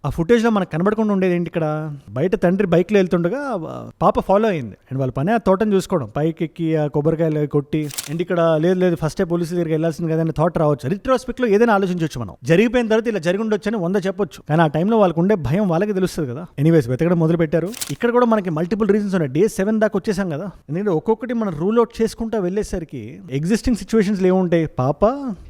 ఆ ఫుటేజ్లో మనకు కనబడకుండా ఉండేది ఏంటి, ఇక్కడ బయట తండ్రి బైక్లో వెళ్తుండగా పాప ఫాలో అయింది. అండ్ వాళ్ళ పని ఆ తోటను చూసుకోవడం, పైకి ఎక్కి ఆ కొబ్బరికాయలు కొట్టి. అండ్ ఇక్కడ లేదు ఫస్టే పోలీసు దగ్గరికి వెళ్ళాల్సింది కదా అని థాట్ రావచ్చు. రిట్రోస్పెక్ట్లో ఏదైనా ఆలోచించవచ్చు మనం. జరిగిపోయిన తర్వాత ఇలా జరిగి ఉండొచ్చని 100 చెప్పొచ్చు, కానీ ఆ టైంలో వాళ్ళకు ఉండే భయం వాళ్ళకి తెలుస్తుంది కదా. ఎనీవేస్ వెతకడం మొదలు పెట్టారు. ఇక్కడ కూడా మనకి మల్టిపుల్ రీజన్స్ ఉన్నాయి. డే 7 దాకా వచ్చేసాం కదా. ఎందుకంటే ఒక్కొక్కటి మనం రూల్ అవుట్ చేసుకుంటా వెళ్ళేసరికి ఎగ్జిస్టింగ్ సిచ్యువేషన్స్ ఏముంటాయి.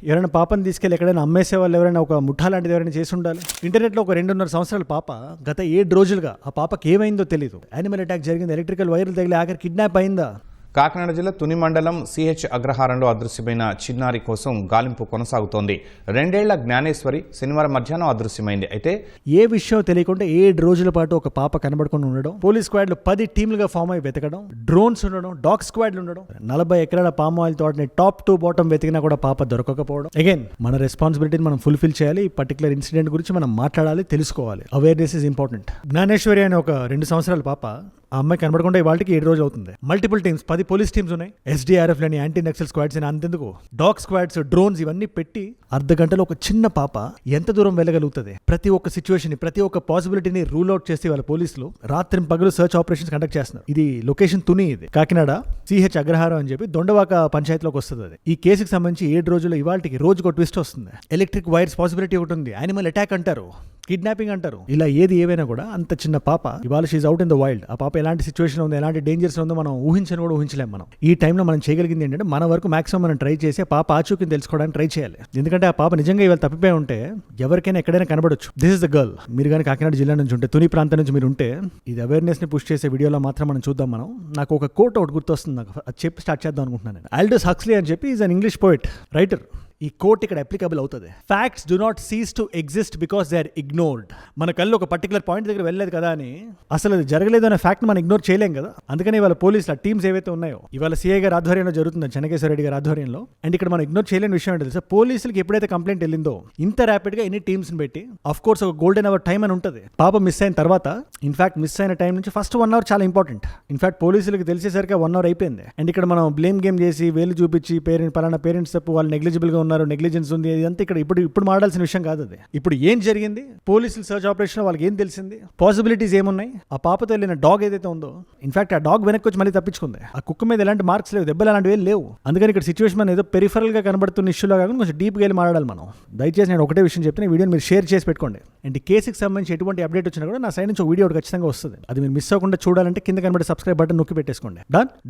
ఎవరైనా పాపని తీసుకెళ్ళి ఎక్కడైనా అమ్మేసే వాళ్ళు, ఎవరైనా ఒక ముఠా లాంటిది ఎవరైనా చేసి ఉండాలి. ఇంటర్నెట్లో ఒక 2.5 సంవత్సరాల పాప గత 7 రోజులుగా ఆ పాపకి ఏమైందో తెలియదు. యానిమల్ అటాక్ జరిగింది, ఎలక్ట్రికల్ వైర్లు తగిలి ఆఖరి కిడ్నాప్ అయిందా. కాకినాడ జిల్లా తుని మండలం సిహెచ్ అగ్రహారంలో అదృశ్యమైన చిన్నారి కోసం గాలింపు కొనసాగుతోంది. 2 ఏళ్ల జ్ఞానేశ్వరి శనివారం మధ్యాహ్నం అదృశ్యమైంది. అయితే ఏ విషయం తెలియకుండా 7 రోజుల పాటు ఒక పాప కనబడకుండా ఉండడం, పోలీస్ స్క్వాడ్లు 10 టీంలుగా ఫామ్ అయి వెతకడం, డ్రోన్స్ ఉండడం, డాగ్ స్క్వాడ్లు ఉండడం, 40 ఎకరాల పామ్ ఆయిల్ తోటని టాప్ టు బాటం వెతికినా కూడా పాప దొరకకపోవడం. అగైన్ మన రెస్పాన్సిబిలిటీని మనం ఫుల్ఫిల్ చేయాలి. ఈ పర్టికులర్ ఇన్సిడెంట్ గురించి మనం మాట్లాడాలి, తెలుసుకోవాలి. Awareness is important. జ్ఞానేశ్వరి అనే ఒక 2 సంవత్సరాల పాప, ఆ అమ్మాయి కనబడకుండా ఇవాళకి 7 రోజులు అవుతుంది. మల్టిపుల్ టీమ్స్, 10 పోలీస్ టీమ్స్ ఉన్నాయి, SDRF లని, యాంటీ నక్సల్ స్క్వాడ్స్ అని, అంతెందుకు డాగ్ స్క్వాడ్స్, డ్రోన్స్ ఇవన్నీ పెట్టి అర్ధ గంటలో ఒక చిన్న పాప ఎంత దూరం వెళ్ళగలుగుతుంది. ప్రతి ఒక్క సిచ్యువేషన్, ప్రతి ఒక్క పాసిబిలిటీని రూల్ అవుట్ చేసి వాళ్ళ పోలీసులు రాత్రి పగలు సర్చ్ ఆపరేషన్స్ కండక్ట్ చేస్తున్నారు. ఇది లొకేషన్ తుని, ఇది కాకినాడ సిహెచ్ అగ్రహారం అని చెప్పి దొండవాక పంచాయతీలోకి వస్తుంది. అది ఈ కేసుకి సంబంధించి 7 రోజుల్లో ఇవాళకి రోజుకు ఒక ట్విస్ట్ వస్తుంది. ఎలక్ట్రిక్ వైర్స్ పాసిబిలిటీ ఒకటి ఉంది, యానిమల్ అటాక్ అంటారు, కిడ్నాపింగ్ అంటారు. ఇలా ఏది ఏవైనా కూడా అంత చిన్న పాప ఇవాళ she's out in the wild. ఆ పాప ఎలాంటి సిచ్యువేషన్ ఉందో, ఎలాంటి డేంజర్స్ ఉందో మనం ఊహించని కూడా ఊహించలేం. మనం ఈ టైంలో మనం చేయగలిగింది ఏంటంటే మన వరకు మాక్సిమం మనం ట్రై చేసి ఆ పాప ఆచూకీని తెలుసుకోవడానికి ట్రై చేయాలి. ఎందుకంటే ఆ పాప నిజంగా ఇవాళ తప్పిపోయి ఉంటే ఎవరికైనా ఎక్కడైనా కనబడొచ్చు. This is the girl. మీరు కానీ కాకినాడ జిల్లా నుంచి ఉంటే, తుని ప్రాంతం నుంచి మీరు ఉంటే, ఇది అవేర్నెస్ ని పుష్ చేసే వీడియోలో మాత్రం మనం చూద్దాం. నాకు ఒక కోట్ ఒకటి గుర్తొస్తుంది, నాకు అది చెప్పి స్టార్ట్ చేద్దాం అనుకుంటున్నాను. ఆల్డస్ హక్స్లీ అని చెప్పి is an English poet, writer. ఈ కోట్ ఇక్కడ అప్లికబుల్ అవుతుంది. Facts do not cease to exist because they are ignored. మన కళ్ళు ఒక పర్టికులర్ పాయింట్ దగ్గర వెళ్ళలేదు కదా అని, అసలు అది జరగలేదు అనే ఫ్యాక్ట్ మనం ఇగ్నోర్ చేయలేం కదా. అందుకని ఇవాళ పోలీసుల టీమ్స్ ఏవైతే ఉన్నాయో, ఇవాళ సిఐ గారి ఆధ్వర్యంలో జరుగుతుంది, చెన్నకేశ్వర రెడ్డి గారి ఆధ్వర్యంలో. అండ్ ఇక్కడ మనం ఇగ్నోర్ చేయలేని విషయం ఏంటంటే, పోలీసులకి ఎప్పుడైతే కంప్లైంట్ వెళ్ళిందో ఇంత ర్యాపిడ్ గా ఎన్ని టీమ్స్ పెట్టి, ఆఫ్ కోర్స్ ఒక గోల్డెన్ అవర్ టైం అని ఉంటుంది. పాప మిస్ అయిన తర్వాత, ఇన్ఫాక్ట్ మిస్ అయిన టైం నుంచి ఫస్ట్ 1 అవర్ చాలా ఇంపార్టెంట్. ఇన్ఫాక్ట్ పోలీసులకు తెలిసేసరికి 1 అవర్ అయిపోయింది. అండ్ ఇక్కడ మనం బ్లేమ్ గేమ్ చేసి వేలు చూపించి పలానా పేరెంట్స్ తప్పు, వాళ్ళు నెగ్లిజిబుల్ గా ఉన్నారు, నెగ్లిజెన్స్ ఉంది, ఇదంతా ఇక్కడ ఇప్పుడు మాట్లాడాల్సిన విషయం కాదు. అది ఇప్పుడు ఏం జరిగింది, పోలీసులు సర్చ్ ఆపరేషన్ వాళ్ళకి ఏం తెలిసింది, పాసిబిలిటీస్ ఏమున్నాయి. ఆ పాపతో వెళ్ళిన డాగ్ ఏదైతే ఉందో, ఇన్ఫాక్ట్ ఆ డాగ్ వెనక్కి వచ్చి మళ్ళీ తప్పించుకుంది. ఆ కుక్క మీద ఎలాంటి మార్క్స్ లేవు, దెబ్బలు అలాంటివి లేవు. అందుకని ఇక్కడ సిచ్యువేషన్ ఏదో పెరిఫరల్ గా కనబడుతున్న ఇష్యూలో కాకుండా కొంచెం డీప్గా వెళ్ళి మాట్లాడాలి మనం. దయచేసి నేను ఒకటే విషయం చెప్తే, ఈ వీడియోని మీరు షేర్ చేసి పెట్టుకోండి. అండ్ కేసుకి సంబంధించి ఎటువంటి అప్డేట్ వచ్చినా కూడా నా సైడ్ నుంచి ఒక వీడియో ఖచ్చితంగా వస్తుంది. అది మీరు మిస్ అవ్వకుండా చూడాలంటే కింద కనబడే సబ్స్క్రైబ్ బటన్ నొక్కి పెట్టేసుకోండి.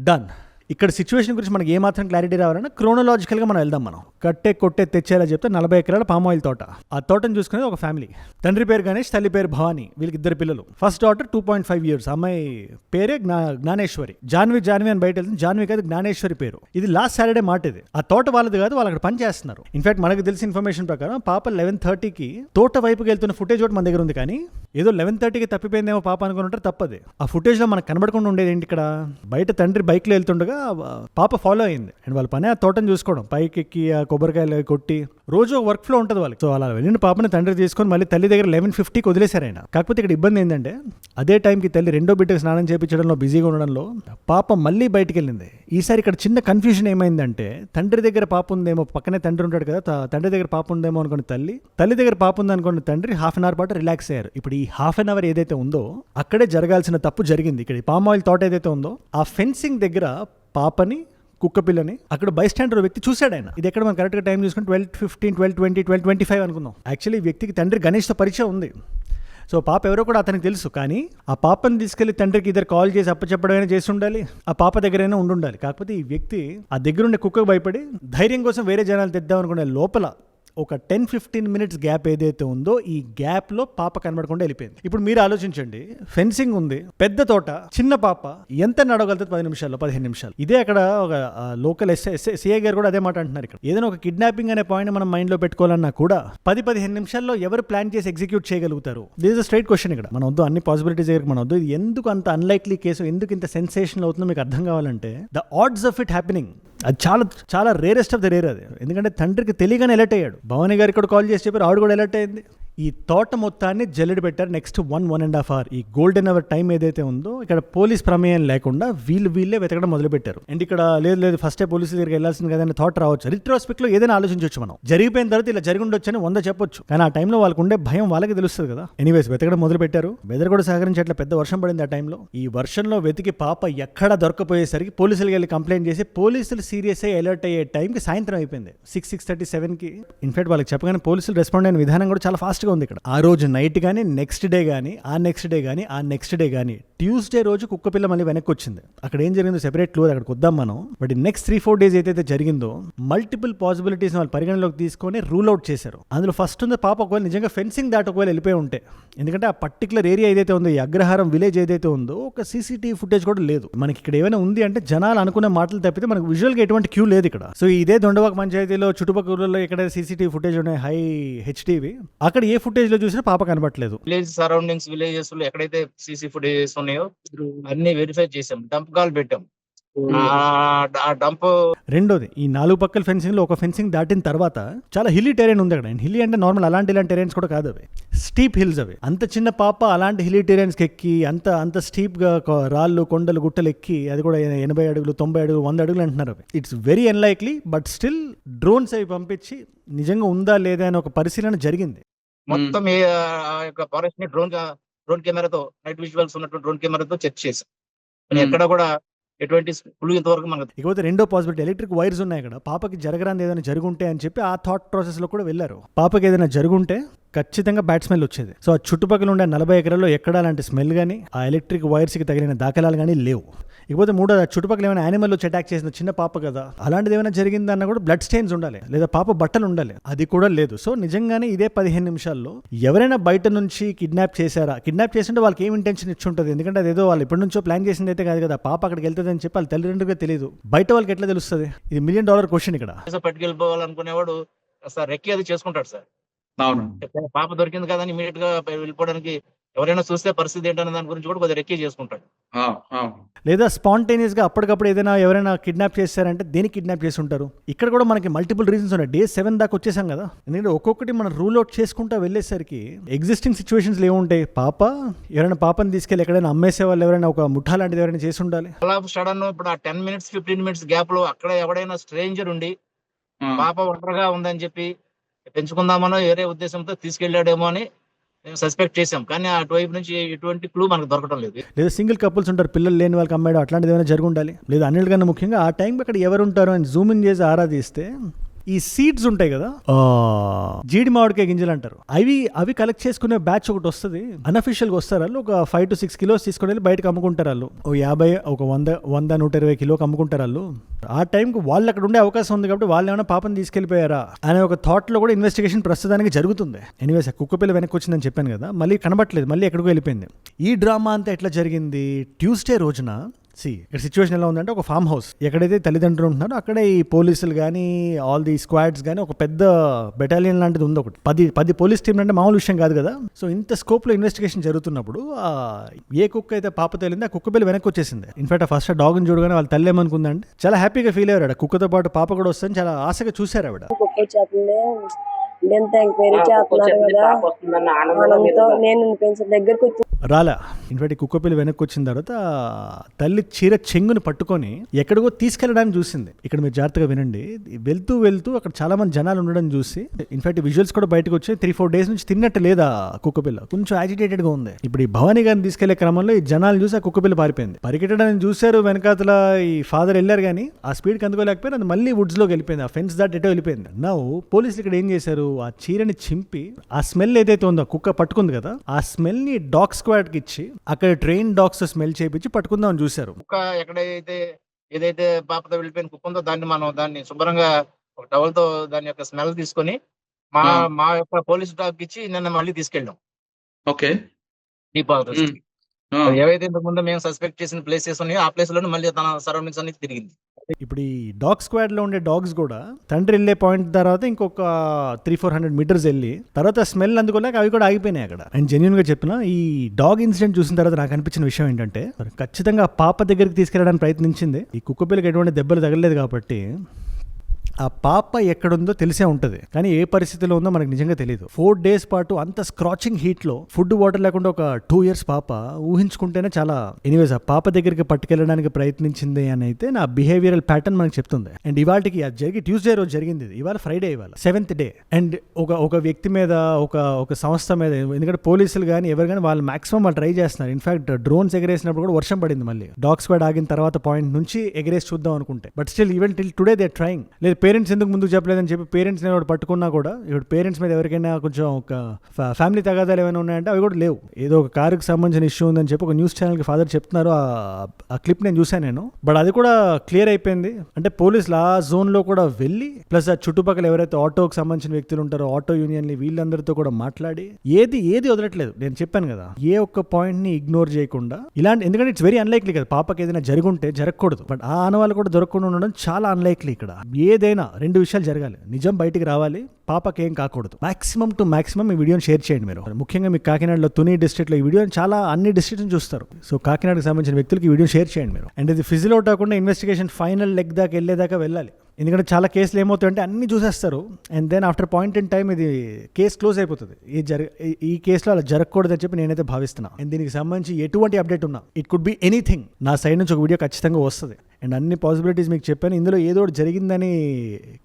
డన్. ఇక్కడ సిచ్యువేషన్ గురించి మనకి ఏమాత్రం క్లారిటీ రావాలన్నా క్రోనలాజికల్గా మనం వెళ్దాం. మనం కొట్టే తెచ్చేలా చెప్తే 40 ఎకరాల పామ్ ఆయిల్ తోట. ఆ తోటను చూసుకునేది ఒక ఫ్యామిలీ. తండ్రి పేరు గణేష్, తల్లి పేరు భవాని. వీళ్ళకి 2 పిల్లలు. ఫస్ట్ డాటర్ 2.5 years, అమ్మాయి పేరే జ్ఞానేశ్వరి. జాన్వి అని బయట వెళ్తుంది. జాన్వి కాదు, జ్ఞానేశ్వరి పేరు. ఇది లాస్ట్ సాటర్డే మాట. ఇది ఆ తోట వాళ్ళది కాదు, వాళ్ళు అక్కడ పని చేస్తున్నారు. ఇన్ఫాక్ట్ మనకు తెలిసిన ఇన్ఫర్మేషన్ ప్రకారం పాప 11:30కి తోట వైపుకి వెళ్తున్న ఫుటేజ్ ఒకటి మన దగ్గర ఉంది. కానీ ఏదో 11:30కి తప్పిపోయిందేమో పాప అనుకుంటారు, తప్పది. ఆ ఫుటేజ్ లో మనకు కనబడకుండా ఉండేది ఏంటి, ఇక్కడ బయట తండ్రి బైక్ లో వెళ్తుండగా పాప ఫాలో అయింది. అండ్ వాళ్ళ పని ఆ తోటను చూసుకోవడం, పైకి ఎక్కి ఆ కొబ్బరికాయలు కొట్టి. రోజు ఒక వర్క్ ఫ్లో ఉంటుంది వాళ్ళకి. సో అలా వెళ్ళిన పాపని తండ్రి తీసుకొని మళ్ళీ తల్లి దగ్గర 11:50కి వదిలేశారు ఆయన. కాకపోతే ఇక్కడ ఇబ్బంది ఏంటంటే, అదే టైంకి తల్లి రెండో బిడ్డకు స్నానం చేయించడంలో బిజీగా ఉండడంలో పాప మళ్ళీ బయటికి వెళ్ళింది. ఈసారి ఇక్కడ చిన్న కన్ఫ్యూజన్ ఏమైందంటే, తండ్రి దగ్గర పాప ఉందేమో, పక్కనే తండ్రి ఉంటాడు కదా, తండ్రి దగ్గర పాప ఉందేమో అనుకుని తల్లి దగ్గర పాప ఉంది అనుకుని తండ్రి 1/2 hour పాటు రిలాక్స్ అయ్యారు. ఇప్పుడు ఈ 1/2 hour ఏదైతే ఉందో అక్కడే జరగాల్సిన తప్పు జరిగింది. ఇక్కడ ఈ పామ్ ఆయిల్ తోట ఏదైతే ఉందో, ఆ ఫెన్సింగ్ దగ్గర పాపని, కుక్క పిల్లని అక్కడ బైస్టాండర్ వ్యక్తి చూశాడు. ఆయన ఇది ఎక్కడ మనం కరెక్ట్గా టైం చూసుకుని 12:15, 12:20, 12:25 అనుకుందాం. యాక్చువల్లీ ఈ వ్యక్తికి తండ్రి గణేష్తో పరిచయం ఉంది. సో పాప ఎవరో కూడా అతనికి తెలుసు. కానీ ఆ పాపని తీసుకెళ్లి తండ్రికి ఇద్దరు కాల్ చేసి అప్పచెప్పడమైనా చేసి ఉండాలి, ఆ పాప దగ్గరైనా ఉండాలి. కాకపోతే ఈ వ్యక్తి ఆ దగ్గరుండే కుక్కకు భయపడి ధైర్యం కోసం వేరే జనాలు తెద్దాం అనుకునే లోపల ఒక 10-15 minutes గ్యాప్ ఏదైతే ఉందో, ఈ గ్యాప్ లో పాప కనబడకుండా వెళ్ళిపోయింది. ఇప్పుడు మీరు ఆలోచించండి, ఫెన్సింగ్ ఉంది, పెద్ద తోట, చిన్న పాప, ఎంత నడవగలుగుతుంది 10 నిమిషాల్లో, 15 నిమిషాలు. ఇదే అక్కడ ఒక లోకల్ సిఐ గారు కూడా అదే మాట అంటున్నారు. ఇక్కడ ఏదైనా ఒక కిడ్నాపింగ్ అనే పాయింట్ మనం మైండ్ లో పెట్టుకోవాలన్నా కూడా 10-15 నిమిషాల్లో ఎవరు ప్లాన్ చేసి ఎగ్జిక్యూట్ చేయగలుగుతారు? This is a straight question. ఇక్కడ మనం వద్దు, అన్ని పాసిబిలిటీస్ దగ్గర మనం వద్దు. ఇది ఎందుకు అంత అన్లైక్లీ కేసు, ఎందుకు ఇంత సెన్సేషనల్ అవుతుందో మీకు అర్థం కావాలంటే, the odds of it happening అది చాలా రేరెస్ట్ ఆఫ్ ద రేర్. అది ఎందుకంటే తండ్రికి తెలియగానే అలర్ట్ అయ్యాడు. భవానీ గారు ఇక్కడ కాల్ చేసి చెప్పారు, ఆవిడ కూడా అలర్ట్ అయింది. ఈ తోట మొత్తాన్ని జల్లెడ పెట్టారు నెక్స్ట్ 1.5 hour. ఈ గోల్డెన్ అవర్ టైం ఏదైతే ఉందో ఇక్కడ పోలీస్ ప్రమేయం లేకుండా వీళ్ళే వెతకడం మొదలు పెట్టారు. అండ్ ఇక్కడ లేదు ఫస్టే పోలీసు దగ్గరికి వెళ్ళాల్సింది కదా అని థాట్ రావచ్చు. రిట్రోస్పెక్ట్ లో ఏదైనా ఆలోచించవచ్చు మనం. జరిగిపోయిన తర్వాత ఇలా జరిగి ఉండొచ్చని 100 చెప్పొచ్చు, కానీ ఆ టైంలో వాళ్ళకు ఉండే భయం వాళ్ళకి తెలుస్తుంది కదా. ఎనీవేస్ వెతకడం మొదలు పెట్టారు. వెదర్ కూడా సహకరించట్ల, పెద్ద వర్షం పడింది ఆ టైంలో. ఈ వర్షంలో వెతికి పాప ఎక్కడ దొరకపోయేసరికి పోలీసులకు వెళ్ళి కంప్లైంట్ చేసి పోలీసులు సీరియస్ అయ్యి అలర్ట్ అయ్యే టైంకి సాయంత్రం అయిపోయింది 6:37కి. ఇన్ఫాక్ట్ వాళ్ళకి చెప్పగానే పోలీసులు రెస్పాండ్ అయిన విధానం కూడా చాలా ఫాస్ట్గా ఉంది ఇక్కడ. ఆ రోజు నైట్ కానీ నెక్స్ట్ డే కానీ ఆ నెక్స్ట్ డే కానీ ట్యూస్డే రోజు కుక్కపిల్ల మళ్ళీ వెనక్కి వచ్చింది. అక్కడ ఏం జరిగిందో సెపరేట్ క్లోజ్, అక్కడికి వద్దాం మనం. బట్ నెక్స్ట్ 3-4 days ఏదైతే జరిగిందో మల్టిపుల్ పాసిబిలిటీస్ వాళ్ళు పరిగణలోకి తీసుకొని రూల్ అవుట్ చేశారు. అందులో ఫస్ట్ ఉంది పాప ఒకవేళ నిజంగా ఫెన్సింగ్ దాటి ఒకవేళ వెళ్ళిపోయి ఉంటే, ఎందుకంటే ఆ పర్టికులర్ ఏరియా ఏదైతే ఉందో, ఈ అగ్రహారం విలేజ్ ఏదైతే ఉందో ఒక సీసీటీవీ ఫుటేజ్ కూడా లేదు మనకి. ఇక్కడ ఏమైనా ఉంది అంటే జనాలు అనుకునే మాటలు తప్పితే మనకు విజువల్గా ఎటువంటి క్యూ లేదు ఇక్కడ. సో ఇదే దొండవాక పంచాయతీలో చుట్టుపక్కల ఎక్కడ సీసీటీవీ ఫుటేజ్ ఉన్నాయి, హై హెచ్టీవీ, అక్కడ ఏ ఫుటేజ్ లో చూసినా పాప కనబట్టలేదు. విలేజ్ సరౌండింగ్స్, విలేజెస్ లో ఎక్కడైతే సీసీ ఫుటేజెస్ ఉన్నాయో అన్ని వెరిఫై చేసాం, డంప్ కాల్ పెట్టాం. ఆ డంప్ రెండోది, ఈ 4 పక్కల ఫెన్సింగ్ లో ఒక ఫెన్సింగ్ దాటిన తర్వాత చాలా హిల్లీ టెరెన్ ఉంది అక్కడ. హిల్లీ అంటే నార్మల్ ఇలాంటి టెరెన్స్ కూడా కాదు, అవి స్టీప్ హిల్స్. అవి అంత చిన్న పాప అలాంటి హిల్లీ టెరెన్స్ ఎక్కి అంత స్టీప్ గా రాళ్ళు కొండలు గుట్టలు ఎక్కి, అది కూడా 80 అడుగులు 90 అడుగులు 100 అడుగులు అంటున్నారు. అవి it's very unlikely, but still drones అవి పంపించి నిజంగా ఉందా లేదా అని ఒక పరిశీలన జరిగింది. మొత్తం ఫారెస్ట్ ని డ్రోన్ కెమెరాతో, నైట్ విజువల్స్ ఉన్నటువంటి డ్రోన్ కెమెరాతో చెక్ చేసాం. ఎక్కడ కూడా ఎటువంటి క్లూ ఇంతవరకు మనకు. ఇకపోతే రెండో పాసిబిలిటీ, ఎలక్ట్రిక్ వైర్స్ ఉన్నాయి అక్కడ. పాపకి జరగరాంది ఏదైనా జరుగుంటే అని చెప్పి ఆ థాట్ ప్రాసెస్ లో కూడా వెళ్ళారు. పాపకి ఏదైనా జరుగుంటే ఖచ్చితంగా బ్యాడ్ స్మెల్ వచ్చేది. సో ఆ చుట్టుపక్కల ఉండే 40 ఎకరాల్లో ఎక్కడ అలాంటి స్మెల్ కానీ ఆ ఎలక్ట్రిక్ వైర్స్ కి తగిలిన దాఖలాలు కానీ లేవు. ఇకపోతే మూడో, చుట్టుపక్కల ఏమైనా యానిమల్ వచ్చి అటాక్ చేసిన, చిన్న పాప కదా, అలాంటిది ఏమైనా జరిగిందన్న కూడా బ్లడ్ స్టెయిన్స్ ఉండాలి, లేదా పాప బట్టలు ఉండాలి, అది కూడా లేదు. సో నిజంగానే ఇదే 15 నిమిషాల్లో ఎవరైనా బయట నుంచి కిడ్నాప్ చేశారా? కిడ్నాప్ చేస్తుంటే వాళ్ళకి ఏం ఇంటెన్షన్ ఇచ్చి ఉంటుంది, ఎందుకంటే అదేదో వాళ్ళు ఇప్పటి నుంచో ప్లాన్ చేసింది అయితే కాదు కదా. పాప అక్కడికి వెళ్తుంది అని చెప్పి వాళ్ళ తల్లిదండ్రులుగా తెలియదు, బయట వాళ్ళకి ఎట్లా తెలుస్తుంది? ఇది $1 million క్వశ్చన్ ఇక్కడ. పట్టుకెళ్ళిపోవాలనుకునేవాడు సార్ రెక్కి అది చేసుకుంటాడు సార్. అవును, పాప దొరికింది కదా ఇమీడియట్ గా వెళ్ళిపోవడానికి ఎవరైనా చూస్తే పరిస్థితి ఏంటనే దాని గురించి కూడా కొద్దిగా రెక్కి చేసుకుంటాడు. లేదా స్పాంటేనియస్ గా అప్పటికప్పుడు ఏదైనా ఎవరైనా కిడ్నాప్ చేశారంటే దేనికి కిడ్నాప్ చేసి ఉంటారు? ఇక్కడ కూడా మనకి మల్టిపుల్ రీజన్స్ ఉన్నాయి. Day 7 దాకా వచ్చేసాం కదా, ఎందుకంటే ఒక్కొక్కటి మనం రూల్ అవుట్ చేసుకుంటా వెళ్ళేసరికి ఎగ్జిస్టింగ్ సిచ్యువేషన్స్ ఏముంటాయి? ఎవరైనా పాపని తీసుకెళ్ళి ఎక్కడైనా అమ్మేసే వాళ్ళు ఎవరైనా ఒక ముఠా లాంటిది ఎవరైనా చేసి ఉండాలి. అలా సడన్ ఇప్పుడు ఆ 10 minutes 15 minutes గ్యాప్ లో అక్కడ ఎవడైనా స్ట్రేంజర్ ఉండి పాప ఒంటరిగా ఉందని చెప్పి పెంచుకుందామనో వేరే ఉద్దేశంతో తీసుకెళ్లాడేమో అని మేము సస్పెక్ట్ చేసాం. కానీ అటువైపు నుంచి ఎటువంటి క్లూ మనకు దొరకడం లేదు. లేదా సింగిల్ కపుల్స్ ఉంటారు, పిల్లలు లేని వాళ్ళకి అమ్మాయి, అట్లాంటిది ఏమైనా జరిగి ఉండాలి. లేదా అన్నిటికన్నా ముఖ్యంగా ఆ టైంకి అక్కడ ఎవరు ఉంటారో అని జూమ్ ఇన్ చేసి ఆరాధిస్తే ఈ సీడ్స్ ఉంటాయి కదా, జీడి మామిడికాయ గింజలు అంటారు, అవి కలెక్ట్ చేసుకునే బ్యాచ్ ఒకటి వస్తుంది. అన్అఫిషియల్ గా వస్తారు వాళ్ళు, ఒక 5 to 6 kilos తీసుకుని వెళ్ళి బయటకు అమ్ముకుంటారు వాళ్ళు. 50, 100, 120 కిలోకి అమ్ముకుంటారు వాళ్ళు. ఆ టైంకి వాళ్ళు అక్కడ ఉండే అవకాశం ఉంది కాబట్టి వాళ్ళు ఏమైనా పాపని తీసుకెళ్లిపోయారా అనే ఒక థాట్ లో కూడా ఇన్వెస్టిగేషన్ ప్రస్తుతానికి జరుగుతుంది. ఎనీవేస్ కుక్కపిల్ల వెనక్కి వచ్చిందని చెప్పాను కదా, మళ్ళీ కనబట్టలేదు, మళ్ళీ ఎక్కడికో వెళ్ళిపోయింది. ఈ డ్రామా అంతా ఎట్లా జరిగింది? ట్యూస్డే రోజున ఇక్కడ సిచ్యువేషన్ ఎలా ఉందంటే, ఒక ఫామ్ హౌస్ ఎక్కడైతే తల్లిదండ్రులు ఉంటున్నారో అక్కడే ఈ పోలీసులు కానీ ఆల్ ది స్క్వాడ్స్ కానీ ఒక పెద్ద బెటాలియన్ లాంటిది ఉంది. ఒకటి 10 పోలీస్ టీంలు అంటే మామూలు విషయం కాదు కదా. సో ఇంత స్కోప్ లో ఇన్వెస్టిగేషన్ జరుగుతున్నప్పుడు ఏ కుక్క అయితే పాప తేలింది ఆ కుక్క పిల్ల వెనక్కి వచ్చేసింది. ఇన్ఫాక్ట్ ఫస్ట్ డాగ్ని చూడగానే వాళ్ళ తల్లి ఏమనుకుందంటే చాలా హ్యాపీగా ఫీల్ అయ్యారు. కుక్కతో పాటు పాప కూడా వస్తుందని చాలా ఆశగా చూశారు ఆవిడ. ఎంత ఎంక్వైరీ చేస్తున్నారు కదా ఆనందంతో నేను పెన్షన్ దగ్గరకు వచ్చి రాలా. ఇన్ఫాక్ట్ కుక్క పిల్ల వెనక్కి వచ్చిన తర్వాత తల్లి చీర చెంగుని పట్టుకొని ఎక్కడికో తీసుకెళ్లడానికి చూసింది. ఇక్కడ మీరు జాగ్రత్తగా వినండి. వెళ్తూ అక్కడ చాలా మంది జనాలు ఉండడం చూసి, ఇన్ఫాక్ట్ విజువల్స్ కూడా బయటకు వచ్చి 3-4 days నుంచి తిన్నట్టు లేదా కుక్క పిల్ల, కొంచెం యాజిటేటెడ్ గా ఉంది. ఇప్పుడు ఈ భవానీ గారిని తీసుకెళ్లే క్రమంలో ఈ జనాలు చూసి ఆ కుక్క పిల్ల పారిపోయింది. పరిగెట్టడానికి చూశారు, వెనకాతల ఈ ఫాదర్ వెళ్ళారు కానీ ఆ స్పీడ్ అందుకోలేకపోయింది. అది మళ్ళీ వుడ్స్ లోకి వెళ్ళిపోయింది, ఆ ఫెన్స్ దాటి ఎటో వెళ్ళిపోయింది. నా పోలీసులు ఇక్కడ ఏం చేశారు, ఆ చీరని చింపి ఆ స్మెల్ ఏదైతే ఉందో కుక్క పట్టుకుంది కదా, ఆ స్మెల్ ని డాగ్ స్క్వాడ్ కి ఇచ్చి అక్కడ ట్రైన్ డాగ్స్ స్మెల్ చేయించి పట్టుకుందామని చూశారు. కుక్క ఏదైతే పాపతో వెళ్ళిపోయిన కుక్క ఉందో దాన్ని శుభ్రంగా ఒక టవల్ తో దాని యొక్క స్మెల్ తీసుకొని మా యొక్క పోలీస్ డాగ్ ఇచ్చి నిన్న మళ్ళీ తీసుకెళ్ళాం. ఓకే, ఏవైతే ఇంతకు ముందు మేము సస్పెక్ట్ చేసిన ప్లేసెస్ ఉన్నాయో ఆ ప్లేస్ లో మళ్ళీ తన సరౌండింగ్స్ అన్ని తిరిగింది. ఇప్పుడు ఈ డాగ్ స్క్వాడ్ లో ఉండే డాగ్స్ కూడా తండ్రి వెళ్ళే పాయింట్ తర్వాత ఇంకొక 300-400 meters వెళ్ళి తర్వాత స్మెల్ అందుకోలేక అవి కూడా ఆగిపోయినాయి అక్కడ. అండ్ జెన్యూన్ గా చెప్పిన ఈ డాగ్ ఇన్సిడెంట్ చూసిన తర్వాత నాకు అనిపించిన విషయం ఏంటంటే, ఖచ్చితంగా పాప దగ్గరికి తీసుకెళ్ళడానికి ప్రయత్నించింది. ఈ కుక్క పిల్లకి ఎటువంటి దెబ్బలు తగలేదు కాబట్టి ఆ పాప ఎక్కడుందో తెలిసే ఉంటది, కానీ ఏ పరిస్థితిలో ఉందో మనకు నిజంగా తెలియదు. 4 days పాటు అంత స్క్రాచింగ్ హీట్ లో ఫుడ్ వాటర్ లేకుండా ఒక 2 years పాప ఊహించుకుంటేనే చాలా. ఎనీవేస్ ఆ పాప దగ్గరికి పట్టుకెళ్ళడానికి ప్రయత్నించింది అని అయితే నా బిహేవియరల్ ప్యాటర్న్ మనకు చెప్తుంది. అండ్ ఇవాళకి అది జరిగి ట్యూస్డే రోజు జరిగింది, ఇవాళ ఫ్రైడే, ఇవాళ 7th day. అండ్ ఒక వ్యక్తి మీద ఒక సంస్థ మీద, ఎందుకంటే పోలీసులు కానీ ఎవరు కానీ వాళ్ళు మాక్సిమం వాళ్ళు ట్రై చేస్తున్నారు. ఇన్ఫాక్ట్ డ్రోన్స్ ఎగరేసినప్పుడు కూడా వర్షం పడింది. మళ్ళీ డాగ్ స్క్వాడ్ ఆగిన తర్వాత పాయింట్ నుంచి ఎగరేసి చూద్దాం అనుకుంటే, but still even till today they trying. లేదు పేరెంట్స్ ఎందుకు ముందుకు చెప్పలేదని చెప్పి పేరెంట్స్ పట్టుకున్నా కూడా ఇప్పుడు పేరెంట్స్ మీద ఎవరికైనా కొంచెం ఒక ఫ్యామిలీ తగాదాలు ఏమైనా ఉన్నాయంటే అవి కూడా లేవు. ఏదో ఒక కారుకి సంబంధించిన ఇష్యూ ఉందని చెప్పి ఒక న్యూస్ ఛానల్ కి ఫాదర్ చెప్తున్నారు. ఆ క్లిప్ నేను చూసాను నేను, బట్ అది కూడా క్లియర్ అయిపోయింది. అంటే పోలీసులు ఆ జోన్ లో కూడా వెళ్ళి, ప్లస్ ఆ చుట్టుపక్కల ఎవరైతే ఆటోకి సంబంధించిన వ్యక్తులు ఉంటారో ఆటో యూనియన్ వీళ్ళందరితో కూడా మాట్లాడి ఏది వదలట్లేదు. నేను చెప్పాను కదా, ఏ ఒక్క పాయింట్ ని ఇగ్నోర్ చేయకుండా ఇలాంటి, ఎందుకంటే ఇట్స్ వెరీ అన్లైక్లీ కదా, పాపకి ఏదైనా జరుగుంటే జరగకూడదు, బట్ ఆ ఆనవాళ్ళు కూడా దొరకకుండా ఉండడం చాలా అన్లైక్లీ. ఇక్కడ ఏదైనా 2 విషయాలు జరగాలి, నిజం బయటికి రావాలి, పాపకి ఏం కాకూడదు. మాక్సిమం టు మాక్సిమం ఈ వీడియోని షేర్ చేయండి మీరు. ముఖ్యంగా మీ కాకినాడలో తుని డిస్ట్రిక్ట్ లో ఈ వీడియోని చాలా అన్ని డిస్ట్రిక్ట్స్ చూస్తారు. సో కాకినాడకు సంబంధించిన వ్యక్తులకి ఈ వీడియో షేర్ చేయండి మీరు. అండ్ ఇది ఫిజిల్ అవుట్ అవ్వకుండా ఇన్వెస్టిగేషన్ ఫైనల్ లెగ్ దాకా వెళ్ళేదాకా వెళ్ళాలి. ఎందుకంటే చాలా కేసులు ఏమవుతాయంటే అన్ని చూసేస్తారు and then after point in time ఇది కేసు క్లోజ్ అయిపోతుంది. ఈ కేసులో అలా జరగకూడదని చెప్పి నేనైతే భావిస్తున్నా. అండ్ దీనికి సంబంధించి ఎటువంటి అప్డేట్ ఉన్నా, ఇట్ కుడ్ బి ఎనీథింగ్, నా సైడ్ నుంచి ఒక వీడియో ఖచ్చితంగా వస్తుంది. అండ్ అన్ని పాసిబిలిటీస్ మీకు చెప్పాను. ఇందులో ఏదో ఒకటి జరిగిందని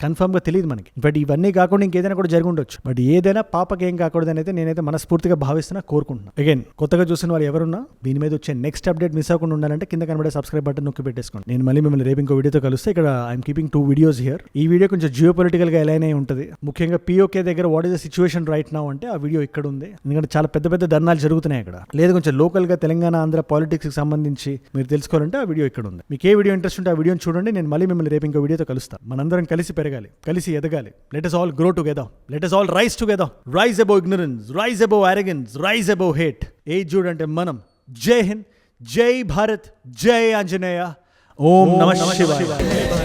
కన్ఫర్మ్గా తెలియదు మనకి, బట్ ఇవన్నీ కాకుండా ఇంకేదైనా కూడా జరిగి ఉండొచ్చు. బట్ ఏదైనా పాపకి ఏం కాకూడదని అయితే నేనైతే మనస్ఫూర్తిగా భావిస్తున్నా, కోరుకుంటున్నా. అగైన్ కొత్తగా చూసిన వారు ఎవరున్నా దీని మీద వచ్చే నెక్స్ట్ అప్డేట్ మిస్ అవ్వకుండా ఉండాలంటే కింద కనబడే సబ్స్క్రైబ్ బటన్ నొక్కి పెట్టేసుకోండి. నేను మళ్ళీ మిమ్మల్ని రేపు ఇంకో వీడియోతో కలుస్తే. ఇక్కడ ఐఎమ్ కీపింగ్ 2 videos హియర్. ఈ వీడియో కొంచెం జియో పొలిటికల్ గా ఎలైన్ అయి ఉంటుంది. ముఖ్యంగా పిఓకే దగ్గర what is the situation right now అంటే ఆ వీడియో ఇక్కడ ఉంది. ఎందుకంటే చాలా పెద్ద ధర్నాలు జరుగుతున్నాయి అక్కడ. లేదు కొంచెం లోకల్ గా తెలంగాణ ఆంధ్ర పాలిటిక్స్ కి సంబంధించి మీరు తెలుసుకోవాలంటే ఆ వీడియో ఇక్కడ ఉంది. మీకు ఏ వీడియో ఇంట్రెస్ట్ ఉంటే ఆ వీడియోని చూడండి. నేను మళ్ళీ మిమ్మల్ని రేపు ఇంకో వీడియోతో కలుస్తాను. మనందరం కలిసి పెరగాలి, కలిసి ఎదగాలి. Let us all grow together. Let us all rise together. Rise above ignorance, rise above arrogance, rise above hate. ఏజుడ్ అంటే మనం. జై హింద్, జై భారత్, జై ఆంజనేయ, ఓం నమః శివాయ.